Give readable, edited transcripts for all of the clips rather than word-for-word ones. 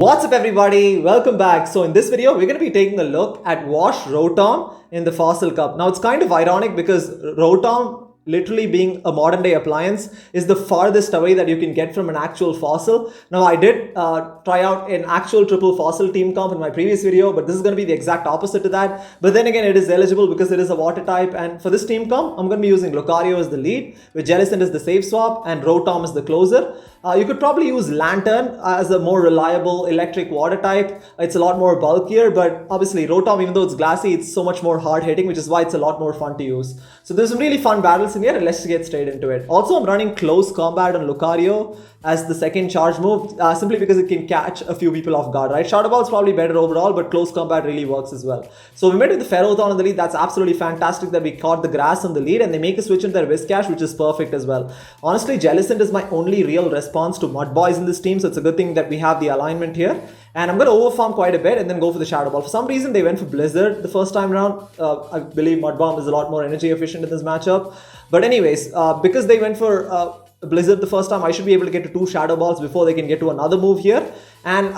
What's up everybody, welcome back. So in this video, we're going to be taking a look at Wash Rotom in the Fossil Cup. Now it's kind of ironic because Rotom, literally being a modern day appliance, is the farthest away that you can get from an actual fossil. Now I did try out an actual triple fossil team comp in my previous video, but this is going to be the exact opposite to that. But then again, it is eligible because it is a water type, and for this team comp, I'm going to be using Lucario as the lead, with Jellicent as the safe swap, and Rotom as the closer. You could probably use Lantern as a more reliable electric water type. It's a lot more bulkier, but obviously Rotom, even though it's glassy, it's so much more hard hitting, which is why it's a lot more fun to use. So there's some really fun battles in here, and let's get straight into it. Also, I'm running Close Combat on Lucario as the second charge move, simply because it can catch a few people off guard, right? Shadow Ball is probably better overall, but Close Combat really works as well. So we met with the Ferrothorn on the lead. That's absolutely fantastic that we caught the grass on the lead, and they make a switch into their Whiscash, which is perfect as well. Honestly, Jellicent is my only real response to Mud Boys in this team, so it's a good thing that we have the alignment here. And I'm going to overfarm quite a bit and then go for the Shadow Ball. For some reason, they went for Blizzard the first time around. I believe Mud Bomb is a lot more energy efficient in this matchup. But anyways, because they went for Blizzard the first time, I should be able to get to 2 Shadow Balls before they can get to another move here. And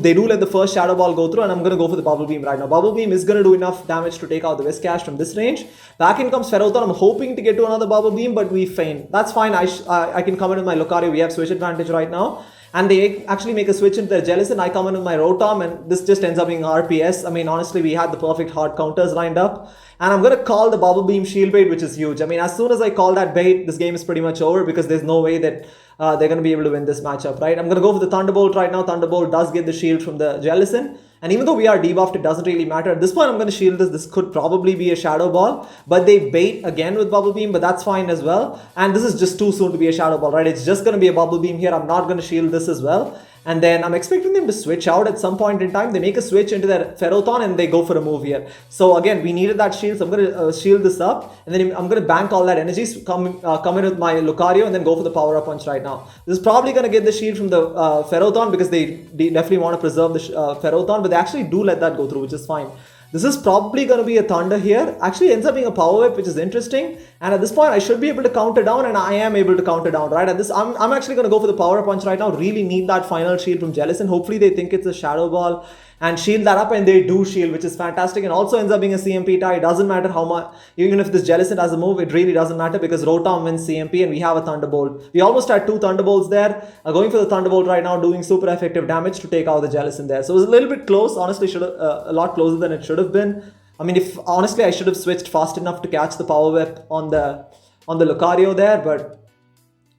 they do let the first Shadow Ball go through, and I'm going to go for the Bubble Beam right now. Bubble Beam is going to do enough damage to take out the Whiscash from this range. Back in comes Ferrothorn. I'm hoping to get to another Bubble Beam, but we feign. That's fine. I can come in with my Lucario. We have switch advantage right now. And they actually make a switch into their Jellicent. I come in with my Rotom, and this just ends up being RPS. I mean, honestly, we had the perfect hard counters lined up. And I'm going to call the Bubble Beam Shield Bait, which is huge. I mean, as soon as I call that bait, this game is pretty much over because there's no way that they're going to be able to win this matchup, right? I'm going to go for the Thunderbolt right now. Thunderbolt does get the shield from the Jellicent. And even though we are debuffed, it doesn't really matter. At this point, I'm going to shield this. This could probably be a Shadow Ball, but they bait again with Bubble Beam, but that's fine as well. And this is just too soon to be a Shadow Ball, right? It's just going to be a Bubble Beam here. I'm not going to shield this as well. And then I'm expecting them to switch out at some point in time. They make a switch into their Ferrothorn and they go for a move here. So again, we needed that shield. So I'm going to shield this up. And then I'm going to bank all that energy, come in with my Lucario, and then go for the Power Up Punch right now. This is probably going to get the shield from the Ferrothorn because they definitely want to preserve the Ferrothorn. But they actually do let that go through, which is fine. This is probably going to be a Thunder here. Actually ends up being a Power Whip, which is interesting. And at this point, I should be able to counter down, and I am able to counter down, right? At this, I'm actually going to go for the Power Punch right now. Really need that final shield from Jellicent. Hopefully they think it's a Shadow Ball and shield that up, and they do shield, which is fantastic. And also ends up being a CMP tie. It doesn't matter how much, even if this Jellicent has a move, it really doesn't matter because Rotom wins CMP and we have a Thunderbolt. We almost had 2 Thunderbolts there. Going for the Thunderbolt right now, doing super effective damage to take out the Jellicent there. So it was a little bit close. Honestly, should have a lot closer than it should have been. I mean, if honestly, I should have switched fast enough to catch the Power Whip on the Lucario there, but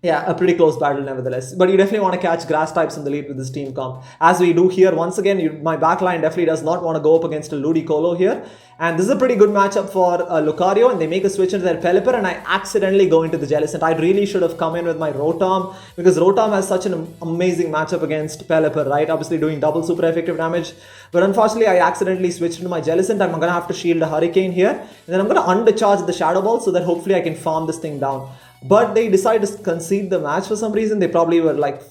yeah, a pretty close battle nevertheless. But you definitely want to catch grass types in the lead with this team comp. As we do here, once again, my backline definitely does not want to go up against a Ludicolo here. And this is a pretty good matchup for Lucario, and they make a switch into their Pelipper, and I accidentally go into the Jellicent. I really should have come in with my Rotom because Rotom has such an amazing matchup against Pelipper, right? Obviously doing double super effective damage. But unfortunately, I accidentally switched into my Jellicent. I'm going to have to shield a Hurricane here. And then I'm going to undercharge the Shadow Ball so that hopefully I can farm this thing down. But they decided to concede the match for some reason. They probably were like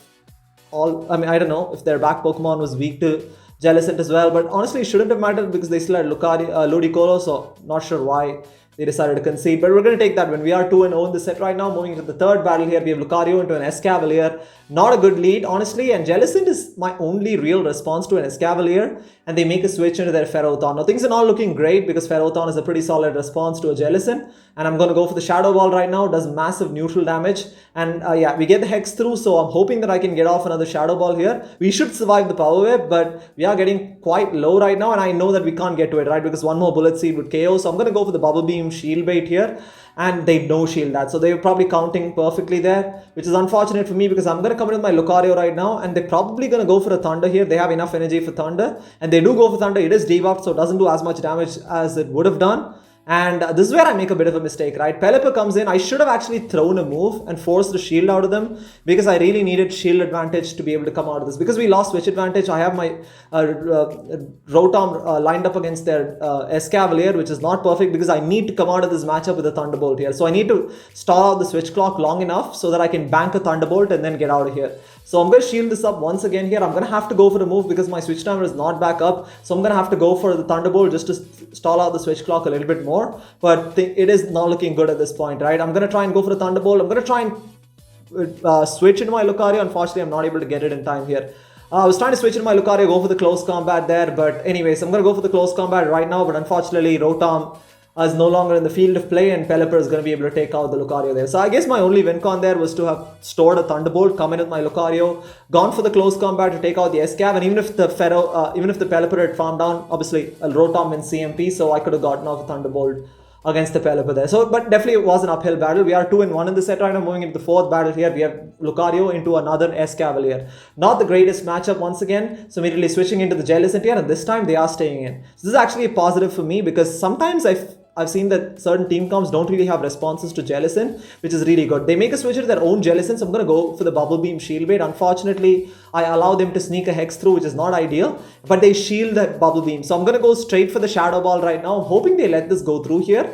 I don't know if their back Pokemon was weak to Jellicent as well. But honestly, it shouldn't have mattered because they still had Ludicolo. So not sure why they decided to concede. But we're going to take that win. We are 2-0 in the set right now. Moving into the third battle here, we have Lucario into an Escavalier. Not a good lead, honestly. And Jellicent is my only real response to an Escavalier. And they make a switch into their Ferrothorn. Now, things are not looking great because Ferrothorn is a pretty solid response to a Jellicent. And I'm going to go for the Shadow Ball right now. Does massive neutral damage. And yeah, we get the Hex through. So I'm hoping that I can get off another Shadow Ball here. We should survive the Power Whip, but we are getting quite low right now. And I know that we can't get to it, right? Because one more Bullet Seed would KO. So I'm going to go for the Bubble Beam Shield Bait here. And they no shield that. So they're probably counting perfectly there, which is unfortunate for me because I'm going to come in with my Lucario right now, and they're probably going to go for a Thunder here. They have enough energy for Thunder, and they do go for Thunder. It is debuffed, so it doesn't do as much damage as it would have done. And this is where I make a bit of a mistake, right? Pelipper comes in. I should have actually thrown a move and forced the shield out of them because I really needed shield advantage to be able to come out of this. Because we lost switch advantage, I have my Rotom lined up against their Escavalier, which is not perfect because I need to come out of this matchup with a Thunderbolt here. So I need to stall out the switch clock long enough so that I can bank a Thunderbolt and then get out of here. So I'm going to shield this up once again here. I'm going to have to go for a move because my switch timer is not back up. So I'm going to have to go for the Thunderbolt just to stall out the switch clock a little bit more. But it is not looking good at this point, right? I'm going to try and go for the Thunderbolt. I'm going to try and switch into my Lucario. Unfortunately, I'm not able to get it in time here. I was trying to switch in my Lucario, go for the close combat there, but anyways, I'm going to go for the close combat right now, but unfortunately Rotom is no longer in the field of play, and Pelipper is going to be able to take out the Lucario there. So I guess my only win con there was to have stored a Thunderbolt, come in with my Lucario, gone for the close combat to take out the Escav, and even if the Pelipper had farmed down, obviously Rotom wins CMP, so I could have gotten off a Thunderbolt against the Pelipper there. So, but definitely it was an uphill battle. We are 2-1 in the set right now. Moving into the fourth battle here, we have Lucario into another Escavalier. Not the greatest matchup once again. So immediately switching into the Jellicent here, and this time they are staying in. So this is actually a positive for me, because sometimes I've seen that certain team comps don't really have responses to Jellicent, which is really good. They make a switch to their own Jellicent, so I'm going to go for the Bubble Beam Shield Bait. Unfortunately, I allow them to sneak a Hex through, which is not ideal, but they shield that Bubble Beam. So I'm going to go straight for the Shadow Ball right now. I'm hoping they let this go through here,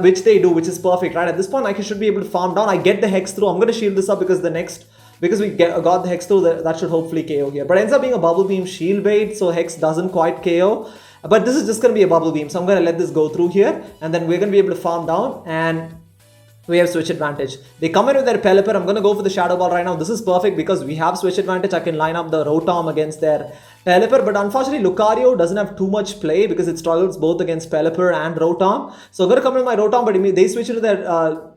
which they do, which is perfect, right? At this point, I should be able to farm down. I get the Hex through. I'm going to shield this up because we got the Hex through, that should hopefully KO here. But it ends up being a Bubble Beam Shield Bait, so Hex doesn't quite KO. But this is just going to be a Bubble Beam, so I'm going to let this go through here, and then we're going to be able to farm down, and we have switch advantage. They come in with their Pelipper. I'm going to go for the Shadow Ball right now. This is perfect because we have switch advantage. I can line up the Rotom against their Pelipper, but unfortunately Lucario doesn't have too much play because it struggles both against Pelipper and Rotom. So I'm going to come in with my Rotom, but they switch into their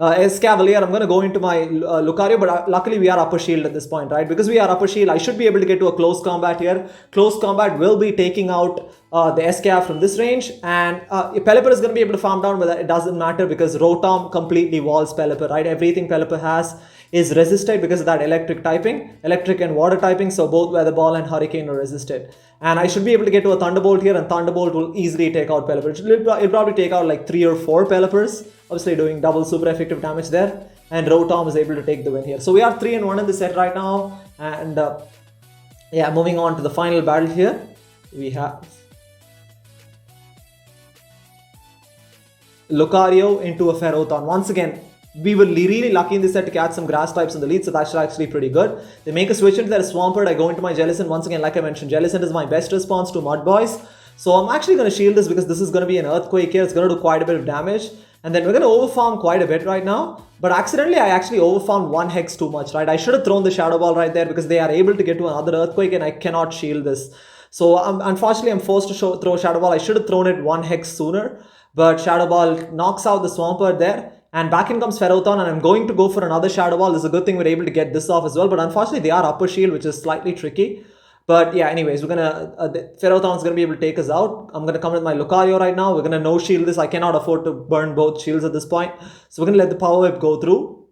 Escavalier. I'm going to go into my Lucario, but luckily we are upper shield at this point, right? Because we are upper shield, I should be able to get to a close combat here. Close combat will be taking out the Escav from this range, and Pelipper is going to be able to farm down, but it doesn't matter because Rotom completely walls Pelipper, right? Everything Pelipper has is resisted because of that electric typing, electric and water typing, so both Weather Ball and Hurricane are resisted. And I should be able to get to a Thunderbolt here, and Thunderbolt will easily take out Pelipper. It'll probably take out like 3 or 4 Pelippers, obviously doing double super effective damage there, and Rotom is able to take the win here. So we are 3-1 in the set right now, and yeah, moving on to the final battle here, we have Lucario into a Ferrothorn. Once again, we were really lucky in this set to catch some grass types in the lead, so that's actually pretty good. They make a switch into their Swampert. I go into my Jellicent. Once again, like I mentioned, Jellicent is my best response to Mud Boys. So I'm actually going to shield this because this is going to be an Earthquake here. It's going to do quite a bit of damage. And then we're going to overfarm quite a bit right now. But accidentally, I actually overfarmed 1 Hex too much, right? I should have thrown the Shadow Ball right there because they are able to get to another Earthquake and I cannot shield this. So unfortunately, I'm forced to throw Shadow Ball. I should have thrown it 1 Hex sooner. But Shadow Ball knocks out the Swampert there. And back in comes Ferrothorn, and I'm going to go for another Shadow Ball. This is a good thing we're able to get this off as well. But unfortunately, they are upper shield, which is slightly tricky. But yeah, anyways, Ferrothorn's going to be able to take us out. I'm going to come with my Lucario right now. We're going to no-shield this. I cannot afford to burn both shields at this point. So we're going to let the Power Whip go through.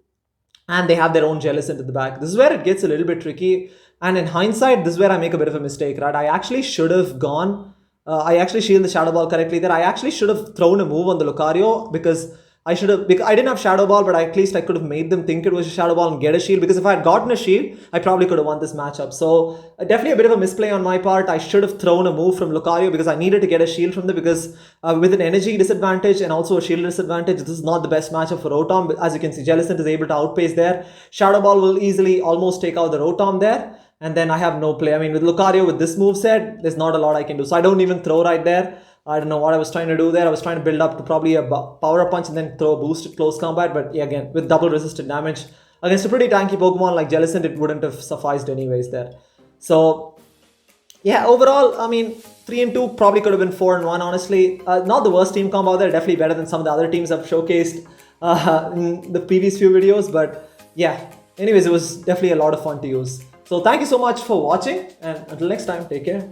And they have their own Jellicent at the back. This is where it gets a little bit tricky. And in hindsight, this is where I make a bit of a mistake, right? I actually should have gone... I actually shielded the Shadow Ball correctly there. I actually should have thrown a move on the Lucario because... I didn't have Shadow Ball, but at least I could have made them think it was a Shadow Ball and get a shield, because if I had gotten a shield, I probably could have won this matchup. So definitely a bit of a misplay on my part. I should have thrown a move from Lucario because I needed to get a shield from them, because with an energy disadvantage and also a shield disadvantage, this is not the best matchup for Rotom. But as you can see, Jellicent is able to outpace there. Shadow Ball will easily almost take out the Rotom there. And then I have no play. I mean, with Lucario, with this moveset, there's not a lot I can do. So I don't even throw right there. I don't know what I was trying to do there. I was trying to build up to probably a power up punch and then throw a boost at close combat. But yeah, again, with double resisted damage against a pretty tanky Pokemon like Jellicent, it wouldn't have sufficed anyways there. So yeah, overall, I mean, 3-2 probably could have been 4-1, honestly. Not the worst team combo there. Definitely better than some of the other teams I've showcased in the previous few videos. But yeah, anyways, it was definitely a lot of fun to use. So thank you so much for watching, and until next time, take care.